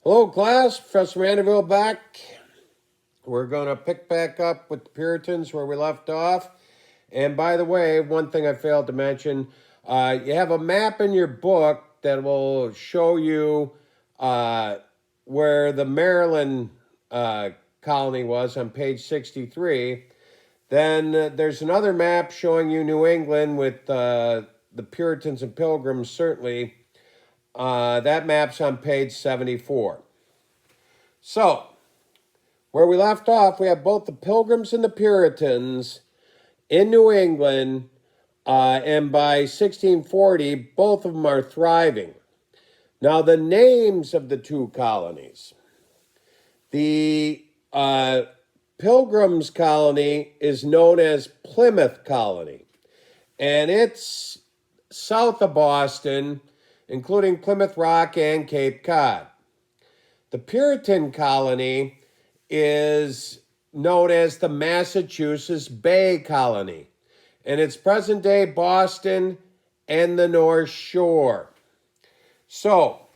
Hello, class. Professor Mandeville back. We're going to pick back up with the Puritans where we left off. And by the way, one thing I failed to mention, you have a map in your book that will show you where the Maryland colony was on page 63. Then there's another map showing you New England with the Puritans and Pilgrims, certainly. That map's on page 74. So, where we left off, we have both the Pilgrims and the Puritans in New England, and by 1640, both of them are thriving. Now, the names of the two colonies. The Pilgrims colony is known as Plymouth Colony, and it's south of Boston, including Plymouth Rock and Cape Cod. The Puritan colony is known as the Massachusetts Bay Colony, and it's present-day Boston and the North Shore. So,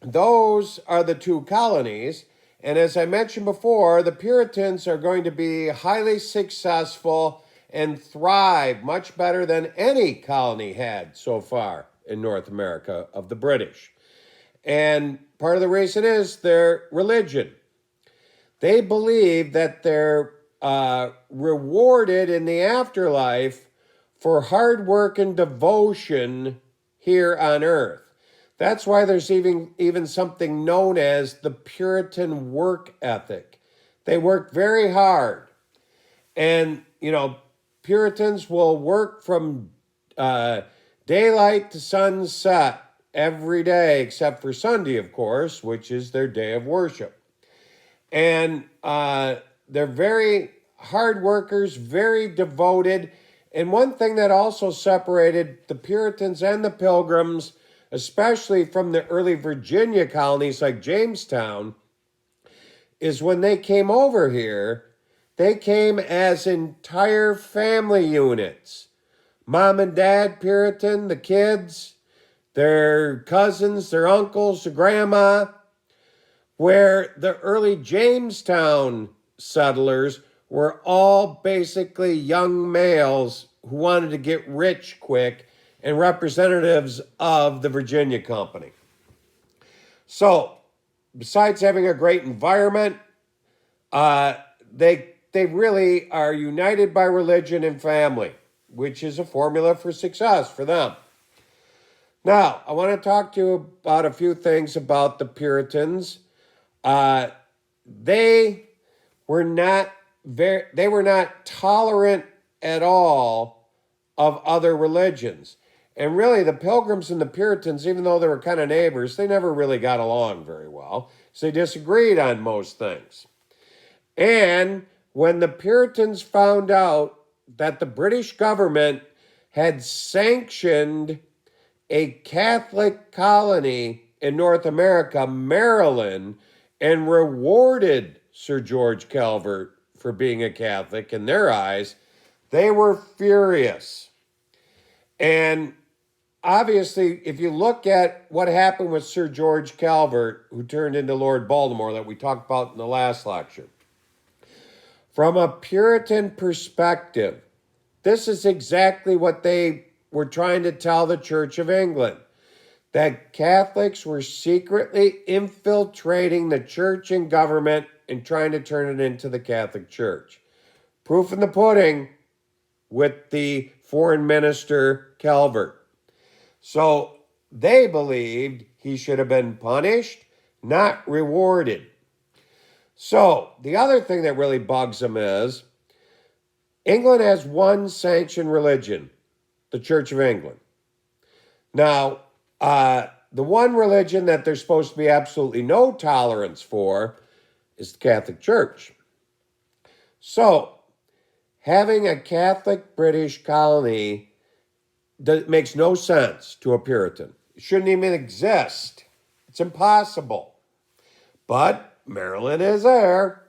those are the two colonies, and as I mentioned before, the Puritans are going to be highly successful and thrive much better than any colony had so far in North America of the British. And part of the reason is their religion. They believe that they're rewarded in the afterlife for hard work and devotion here on earth. That's why there's even something known as the Puritan work ethic. They work very hard. And, Puritans will work from daylight to sunset every day, except for Sunday, of course, which is their day of worship. And they're very hard workers, very devoted. And one thing that also separated the Puritans and the Pilgrims, especially from the early Virginia colonies like Jamestown, is when they came over here, they came as entire family units. Mom and dad Puritan, the kids, their cousins, their uncles, their grandma, where the early Jamestown settlers were all basically young males who wanted to get rich quick and representatives of the Virginia Company. So, besides having a great environment, they really are united by religion and family, which is a formula for success for them. Now, I want to talk to you about a few things about the Puritans. They were not tolerant at all of other religions. And really, the Pilgrims and the Puritans, even though they were kind of neighbors, they never really got along very well. So they disagreed on most things. And when the Puritans found out that the British government had sanctioned a Catholic colony in North America, Maryland, and rewarded Sir George Calvert for being a Catholic in their eyes, they were furious. And obviously, if you look at what happened with Sir George Calvert, who turned into Lord Baltimore, that we talked about in the last lecture, from a Puritan perspective, this is exactly what they were trying to tell the Church of England, that Catholics were secretly infiltrating the church and government and trying to turn it into the Catholic Church. Proof in the pudding with the foreign minister Calvert. So they believed he should have been punished, not rewarded. So the other thing that really bugs them is England has one sanctioned religion, the Church of England. Now, the one religion that there's supposed to be absolutely no tolerance for is the Catholic Church. So, having a Catholic British colony makes no sense to a Puritan. It shouldn't even exist. It's impossible. But Maryland is there.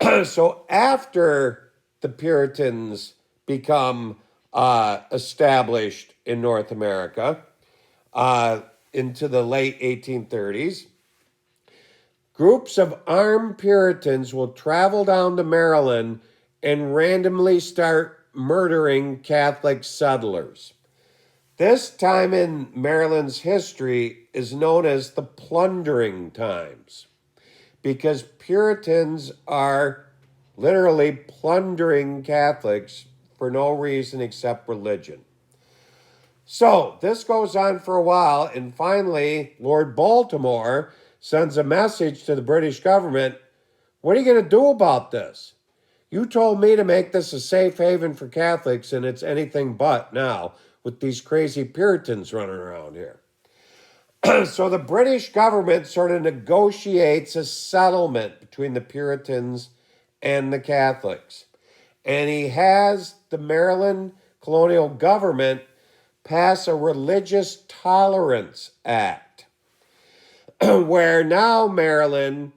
So after the Puritans become established in North America into the late 1830s, Groups of armed Puritans will travel down to Maryland and randomly start murdering Catholic settlers. This time in Maryland's history is known as the plundering times because Puritans are literally plundering Catholics for no reason except religion. So this goes on for a while, and finally, Lord Baltimore sends a message to the British government. What are you going to do about this? You told me to make this a safe haven for Catholics, and it's anything but now with these crazy Puritans running around here. So the British government sort of negotiates a settlement between the Puritans and the Catholics. And he has the Maryland colonial government pass a Religious Tolerance Act, where now Maryland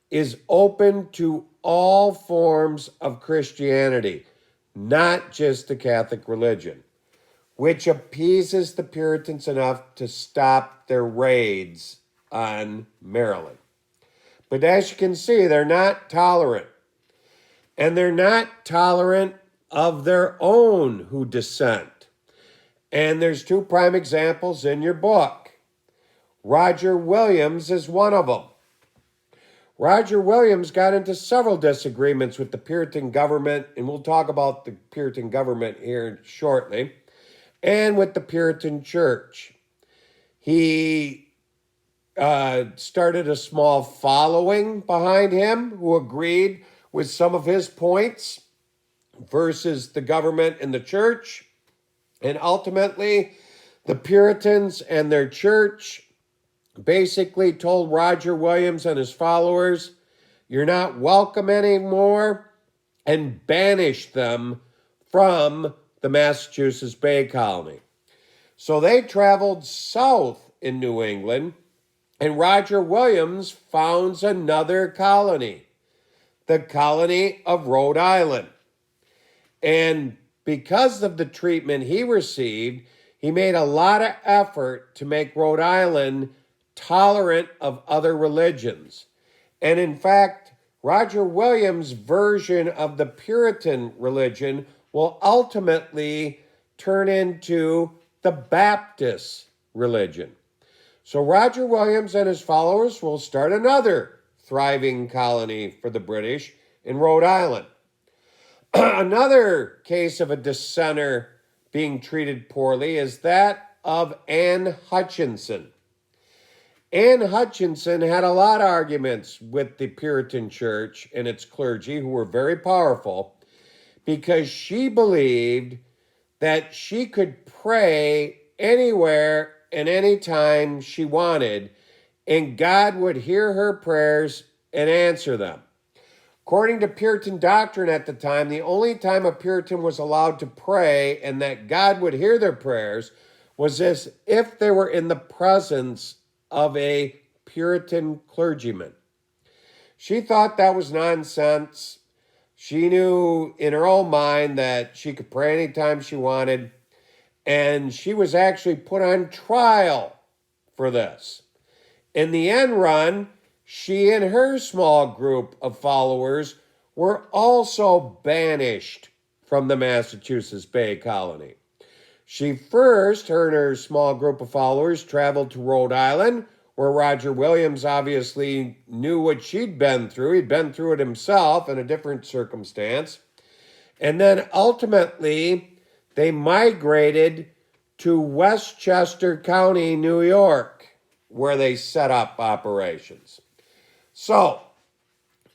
is open to all forms of Christianity, not just the Catholic religion, which appeases the Puritans enough to stop their raids on Maryland. But as you can see, they're not tolerant. And they're not tolerant of their own who dissent. And there's two prime examples in your book. Roger Williams is one of them. Roger Williams got into several disagreements with the Puritan government, and we'll talk about the Puritan government here shortly, and with the Puritan church. He started a small following behind him who agreed with some of his points versus the government and the church. And ultimately, the Puritans and their church basically told Roger Williams and his followers, you're not welcome anymore, and banished them from the Massachusetts Bay Colony. So they traveled south in New England, and Roger Williams founds another colony, the colony of Rhode Island. And because of the treatment he received, he made a lot of effort to make Rhode Island tolerant of other religions. And in fact, Roger Williams' version of the Puritan religion will ultimately turn into the Baptist religion. So Roger Williams and his followers will start another thriving colony for the British in Rhode Island. Another case of a dissenter being treated poorly is that of Anne Hutchinson. Anne Hutchinson had a lot of arguments with the Puritan church and its clergy, who were very powerful, because she believed that she could pray anywhere and anytime she wanted, and God would hear her prayers and answer them. According to Puritan doctrine at the time, the only time a Puritan was allowed to pray and that God would hear their prayers was as if they were in the presence of a Puritan clergyman. She thought that was nonsense. She knew in her own mind that she could pray anytime she wanted, and she was actually put on trial for this. In the end run, she and her small group of followers were also banished from the Massachusetts Bay Colony. She first, her and her small group of followers, traveled to Rhode Island, where Roger Williams obviously knew what she'd been through. He'd been through it himself in a different circumstance. And then ultimately, they migrated to Westchester County, New York, where they set up operations. So,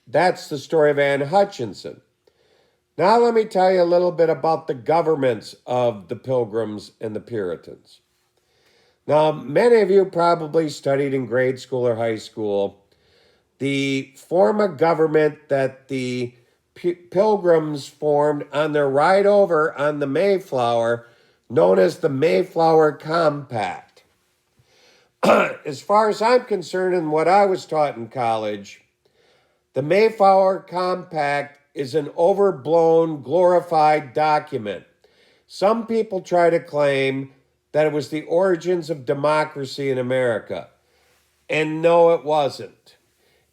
that's the story of Anne Hutchinson. Now let me tell you a little bit about the governments of the Pilgrims and the Puritans. Now, many of you probably studied in grade school or high school the form of government that the Pilgrims formed on their ride over on the Mayflower, known as the Mayflower Compact. As far as I'm concerned and what I was taught in college, the Mayflower Compact is an overblown, glorified document. Some people try to claim that it was the origins of democracy in America. And no, it wasn't.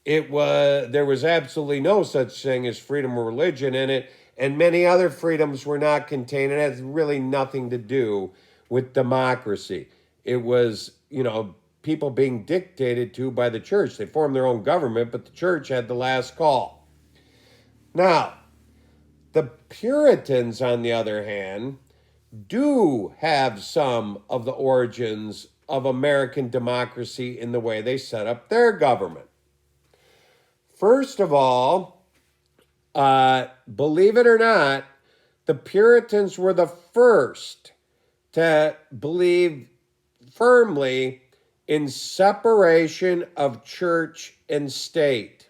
there was absolutely no such thing as freedom of religion in it, and many other freedoms were not contained. It has really nothing to do with democracy. It was, people being dictated to by the church. They formed their own government, but the church had the last call. Now, the Puritans, on the other hand, do have some of the origins of American democracy in the way they set up their government. First of all, believe it or not, the Puritans were the first to believe firmly in separation of church and state.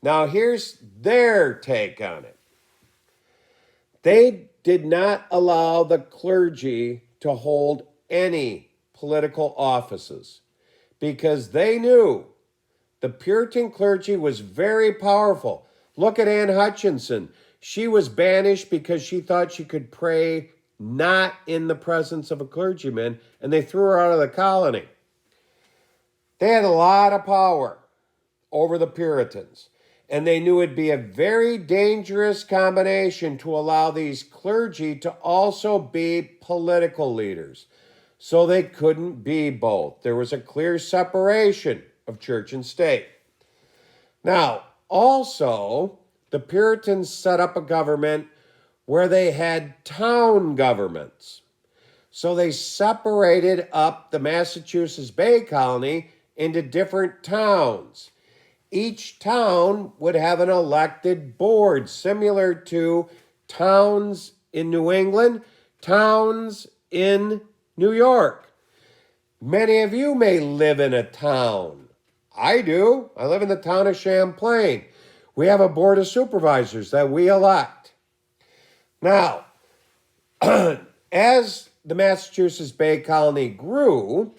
Now, here's their take on it. They did not allow the clergy to hold any political offices because they knew the Puritan clergy was very powerful. Look at Anne Hutchinson. She was banished because she thought she could pray not in the presence of a clergyman, and they threw her out of the colony. They had a lot of power over the Puritans, and they knew it'd be a very dangerous combination to allow these clergy to also be political leaders. So they couldn't be both. There was a clear separation of church and state. Now, also, the Puritans set up a government where they had town governments. So they separated up the Massachusetts Bay Colony into different towns. Each town would have an elected board, similar to towns in New England, towns in New York. Many of you may live in a town. I do. I live in the town of Champlain. We have a board of supervisors that we elect. Now, as the Massachusetts Bay Colony grew,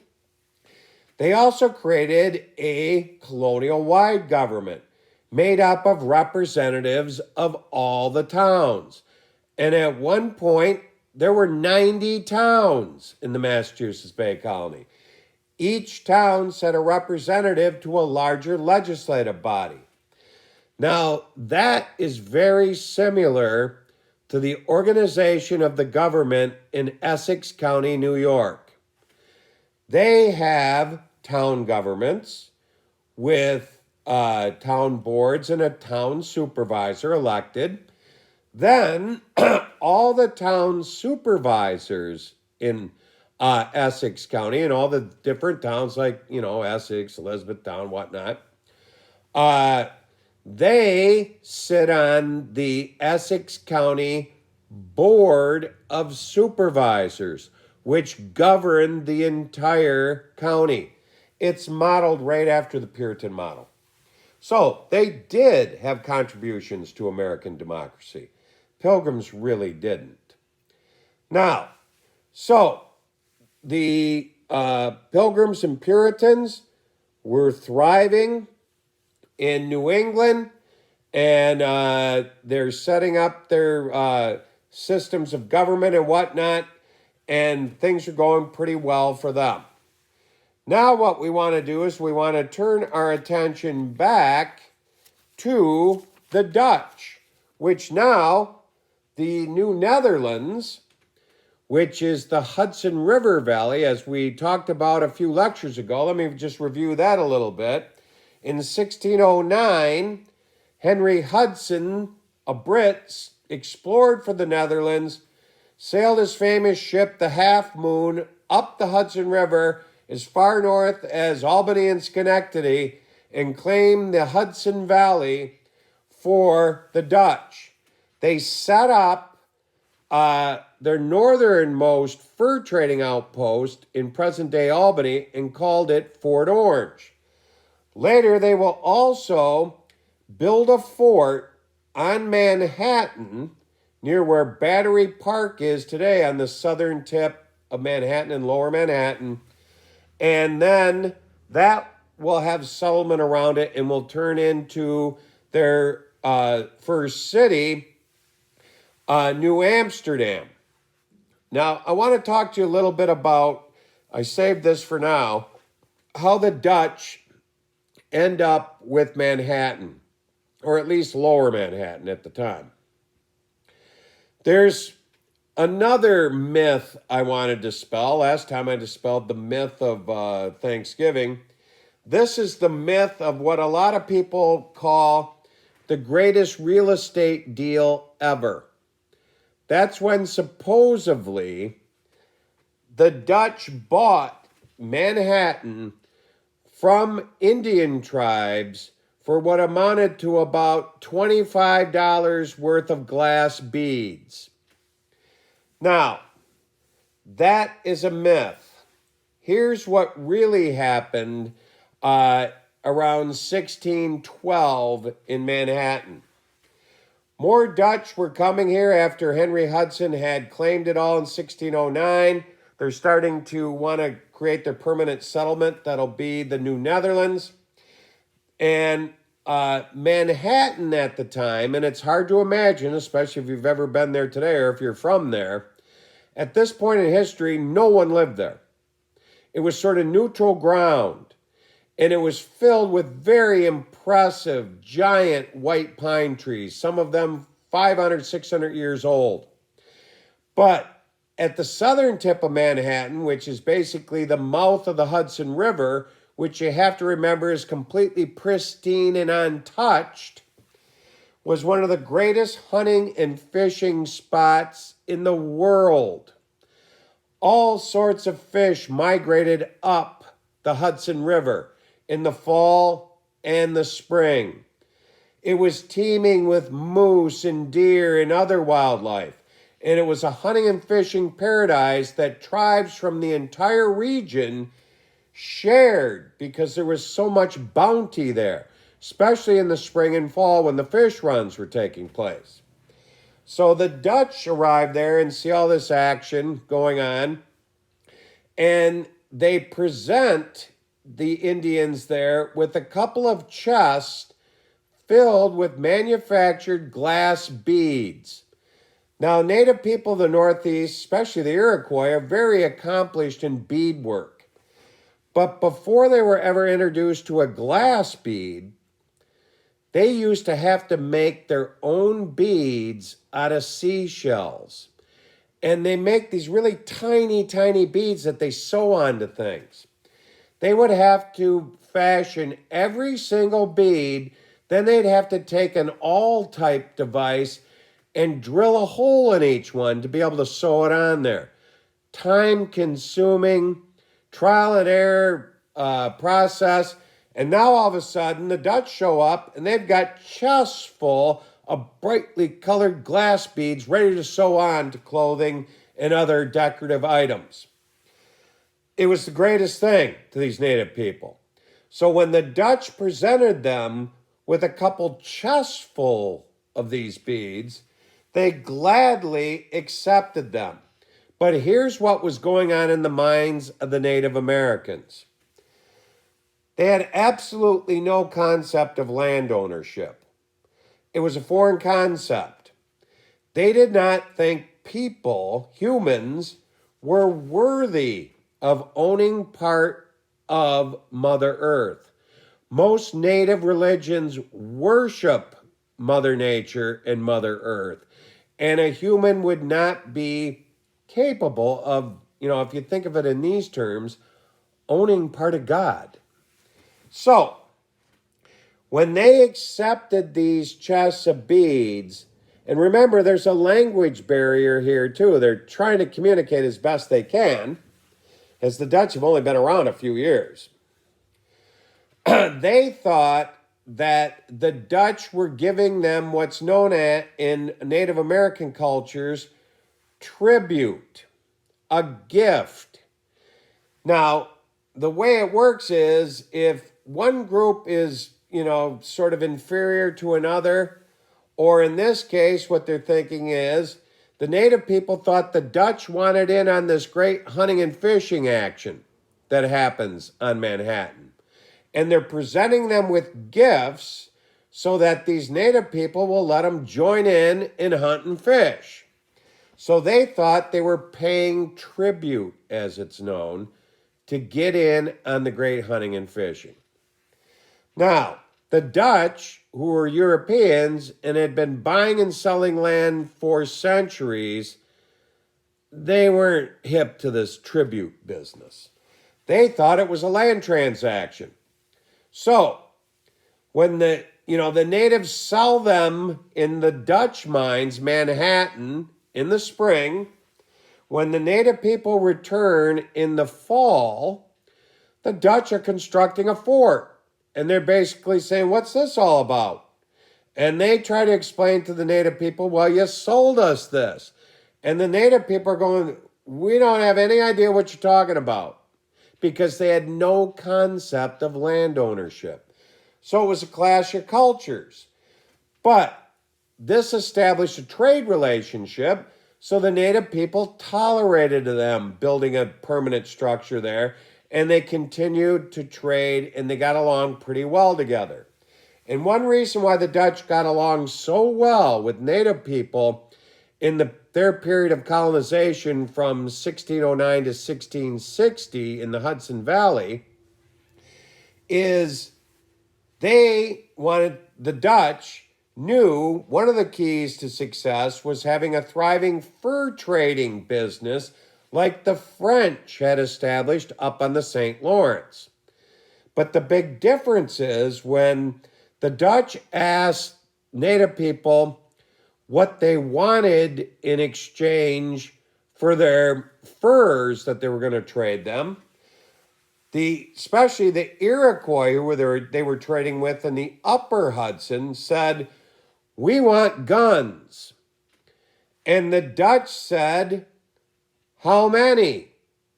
they also created a colonial-wide government made up of representatives of all the towns. And at one point, there were 90 towns in the Massachusetts Bay Colony. Each town sent a representative to a larger legislative body. Now, that is very similar to the organization of the government in Essex County, New York. They have town governments with town boards and a town supervisor elected. Then all the town supervisors in Essex County and all the different towns like, Essex, Elizabethtown, whatnot, they sit on the Essex County Board of Supervisors, which govern the entire county. It's modeled right after the Puritan model. So they did have contributions to American democracy. Pilgrims really didn't. Now, so the Pilgrims and Puritans were thriving in New England, and they're setting up their systems of government and whatnot, and things are going pretty well for them. Now what we want to do is we want to turn our attention back to the Dutch, which now the New Netherlands, which is the Hudson River Valley, as we talked about a few lectures ago. Let me just review that a little bit. In 1609, Henry Hudson, a Brit, explored for the Netherlands, sailed his famous ship, the Half Moon, up the Hudson River as far north as Albany and Schenectady, and claimed the Hudson Valley for the Dutch. They set up their northernmost fur trading outpost in present-day Albany and called it Fort Orange. Later, they will also build a fort on Manhattan, near where Battery Park is today on the southern tip of Manhattan and Lower Manhattan. And then that will have settlement around it and will turn into their first city, New Amsterdam. Now, I want to talk to you a little bit about, I saved this for now, how the Dutch end up with Manhattan, or at least lower Manhattan at the time. There's another myth I want to dispel. Last time I dispelled the myth of Thanksgiving. This is the myth of what a lot of people call the greatest real estate deal ever. That's when supposedly the Dutch bought Manhattan from Indian tribes for what amounted to about $25 worth of glass beads. Now, that is a myth. Here's what really happened around 1612 in Manhattan. More Dutch were coming here after Henry Hudson had claimed it all in 1609. They're starting to want to create their permanent settlement that'll be the New Netherlands. And Manhattan at the time, and it's hard to imagine, especially if you've ever been there today or if you're from there, at this point in history, no one lived there. It was sort of neutral ground, and it was filled with very impressive, giant white pine trees, some of them 500, 600 years old. But at the southern tip of Manhattan, which is basically the mouth of the Hudson River, which you have to remember is completely pristine and untouched, was one of the greatest hunting and fishing spots in the world. All sorts of fish migrated up the Hudson River in the fall and the spring. It was teeming with moose and deer and other wildlife, and it was a hunting and fishing paradise that tribes from the entire region shared because there was so much bounty there, especially in the spring and fall when the fish runs were taking place. So the Dutch arrived there and see all this action going on, and they present the Indians there with a couple of chests filled with manufactured glass beads. Now, native people of the Northeast, especially the Iroquois, are very accomplished in beadwork. But before they were ever introduced to a glass bead, they used to have to make their own beads out of seashells. And they make these really tiny, tiny beads that they sew onto things. They would have to fashion every single bead. Then they'd have to take an awl-type device and drill a hole in each one to be able to sew it on there. Time-consuming, trial and error process. And now all of a sudden, the Dutch show up and they've got chests full of brightly colored glass beads ready to sew on to clothing and other decorative items. It was the greatest thing to these native people. So when the Dutch presented them with a couple chests full of these beads, they gladly accepted them. But here's what was going on in the minds of the Native Americans. They had absolutely no concept of land ownership. It was a foreign concept. They did not think people, humans, were worthy of owning part of Mother Earth. Most native religions worship Mother Nature and Mother Earth. And a human would not be capable of, if you think of it in these terms, owning part of God. So, when they accepted these chests of beads, and remember, there's a language barrier here too. They're trying to communicate as best they can, as the Dutch have only been around a few years. They thought that the Dutch were giving them what's known as, in Native American cultures, tribute, a gift. Now, the way it works is if one group is, sort of inferior to another, or in this case, what they're thinking is the native people thought the Dutch wanted in on this great hunting and fishing action that happens on Manhattan. And they're presenting them with gifts so that these native people will let them join in and hunt and fish. So they thought they were paying tribute, as it's known, to get in on the great hunting and fishing. Now, the Dutch, who were Europeans and had been buying and selling land for centuries, they weren't hip to this tribute business. They thought it was a land transaction. So, when the natives sell them in the Dutch mines, Manhattan, in the spring, when the native people return in the fall, the Dutch are constructing a fort. And they're basically saying, what's this all about? And they try to explain to the native people, well, you sold us this. And the native people are going, we don't have any idea what you're talking about, because they had no concept of land ownership. So it was a clash of cultures. But this established a trade relationship, so the native people tolerated them building a permanent structure there, and they continued to trade, and they got along pretty well together. And one reason why the Dutch got along so well with native people in their period of colonization from 1609 to 1660 in the Hudson Valley is the Dutch knew one of the keys to success was having a thriving fur trading business like the French had established up on the St. Lawrence. But the big difference is when the Dutch asked native people what they wanted in exchange for their furs that they were going to trade them, especially the Iroquois who they were trading with in the upper Hudson said, we want guns. And the Dutch said, how many?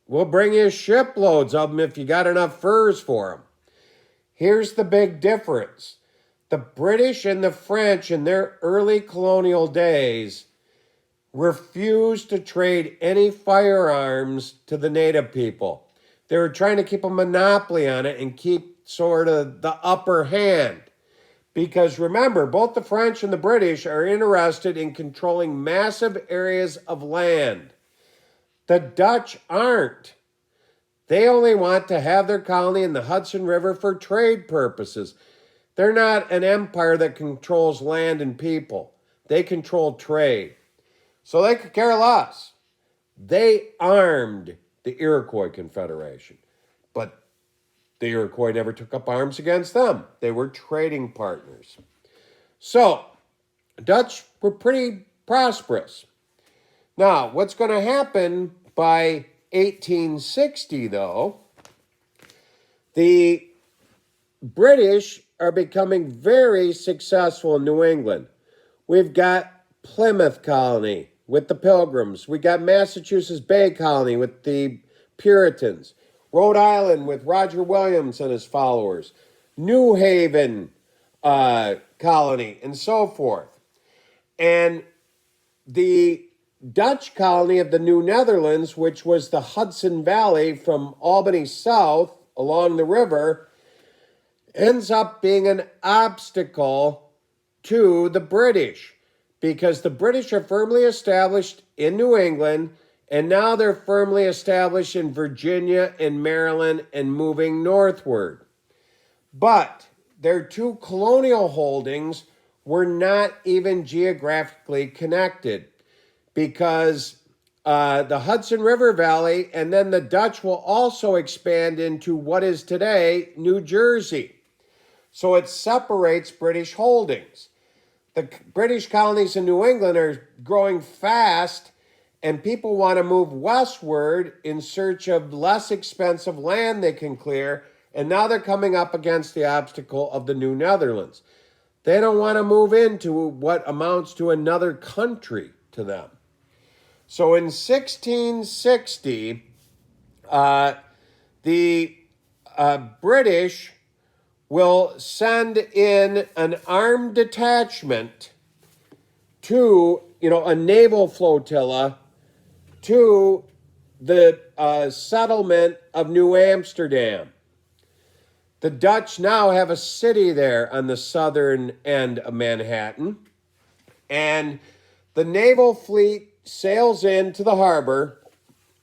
We'll bring you shiploads of them if you got enough furs for them. Here's the big difference. The British and the French in their early colonial days refused to trade any firearms to the native people. They were trying to keep a monopoly on it and keep sort of the upper hand. Because remember, both the French and the British are interested in controlling massive areas of land. The Dutch aren't. They only want to have their colony in the Hudson River for trade purposes. They're not an empire that controls land and people. They control trade. So they could care less. They armed the Iroquois Confederation. But the Iroquois never took up arms against them. They were trading partners. So, Dutch were pretty prosperous. Now, what's going to happen by 1860, though, the British are becoming very successful in New England. We've got Plymouth Colony with the Pilgrims. We got Massachusetts Bay Colony with the Puritans. Rhode Island with Roger Williams and his followers. New Haven Colony, and so forth. And the Dutch colony of the New Netherlands, which was the Hudson Valley from Albany south along the river, ends up being an obstacle to the British, because the British are firmly established in New England, and now they're firmly established in Virginia and Maryland and moving northward. But their two colonial holdings were not even geographically connected, because the Hudson River Valley and then the Dutch will also expand into what is today New Jersey. So it separates British holdings. The British colonies in New England are growing fast, and people want to move westward in search of less expensive land they can clear, and now they're coming up against the obstacle of the New Netherlands. They don't want to move into what amounts to another country to them. So in 1660, the British will send in an armed detachment to, a naval flotilla to the settlement of New Amsterdam. The Dutch now have a city there on the southern end of Manhattan, and the naval fleet sails into the harbor,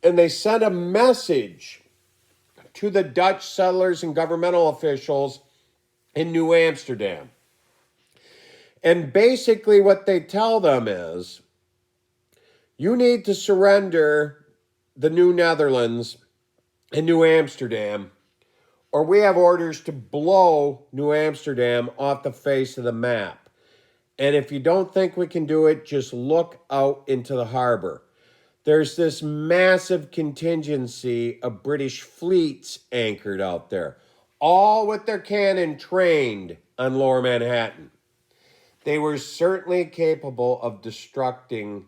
and they send a message to the Dutch settlers and governmental officials in New Amsterdam. And basically what they tell them is, you need to surrender the New Netherlands and New Amsterdam, or we have orders to blow New Amsterdam off the face of the map. And if you don't think we can do it, just look out into the harbor. There's this massive contingency of British fleets anchored out there, all with their cannon trained on Lower Manhattan. They were certainly capable of destructing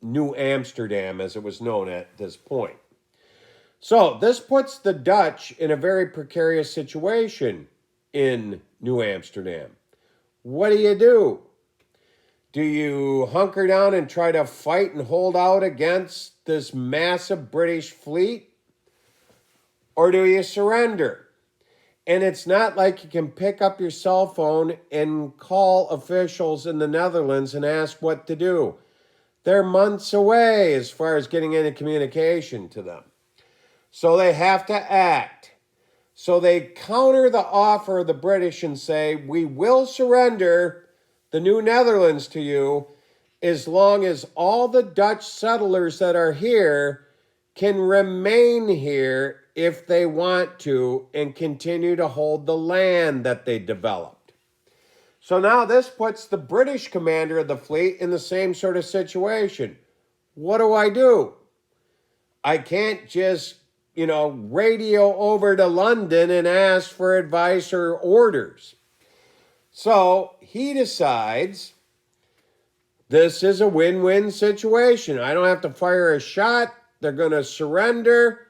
New Amsterdam, as it was known at this point. So this puts the Dutch in a very precarious situation in New Amsterdam. What do? Do you hunker down and try to fight and hold out against this massive British fleet? Or do you surrender? And it's not like you can pick up your cell phone and call officials in the Netherlands and ask what to do. They're months away as far as getting any communication to them. So they have to act. So they counter the offer of the British and say, we will surrender the New Netherlands to you as long as all the Dutch settlers that are here can remain here if they want to and continue to hold the land that they developed. So now this puts the British commander of the fleet in the same sort of situation. What do? I can't just, radio over to London and ask for advice or orders. So he decides this is a win-win situation. I don't have to fire a shot. They're going to surrender.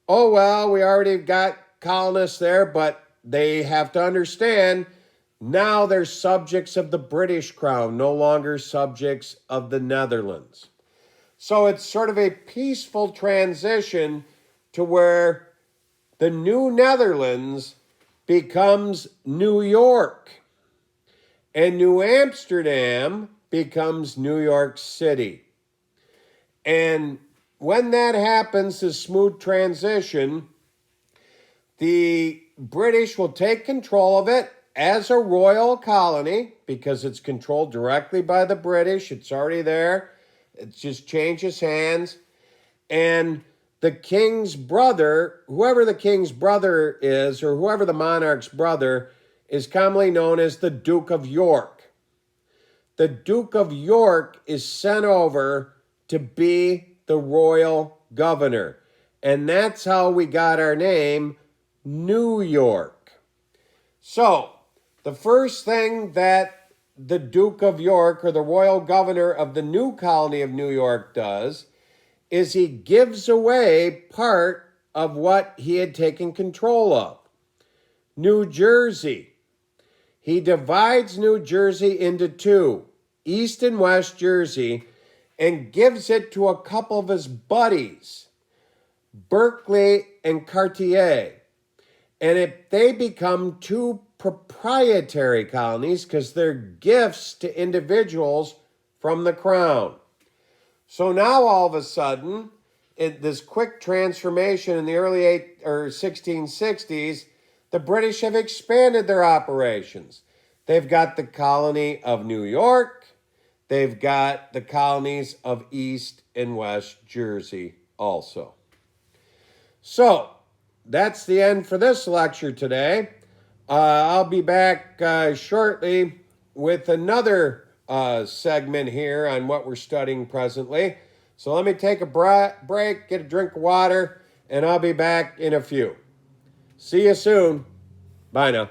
Oh, well, we already got colonists there, but they have to understand now they're subjects of the British crown, no longer subjects of the Netherlands. So it's sort of a peaceful transition to where the New Netherlands becomes New York and New Amsterdam becomes New York City. And when that happens, this smooth transition, the British will take control of it as a royal colony because it's controlled directly by the British. It's already there. It just changes hands. And the king's brother, whoever the king's brother is, or whoever the monarch's brother, is commonly known as the Duke of York. The Duke of York is sent over to be the royal governor. And that's how we got our name, New York. So, the first thing that the Duke of York, or the royal governor of the new colony of New York, does is he gives away part of what he had taken control of. New Jersey. He divides New Jersey into two, East and West Jersey, and gives it to a couple of his buddies, Berkeley and Cartier. And they become two proprietary colonies because they're gifts to individuals from the crown. So now all of a sudden, this quick transformation in the early 1660s, the British have expanded their operations. They've got the colony of New York. They've got the colonies of East and West Jersey also. So that's the end for this lecture today. I'll be back shortly with another segment here on what we're studying presently. So let me take a break, get a drink of water, and I'll be back in a few. See you soon. Bye now.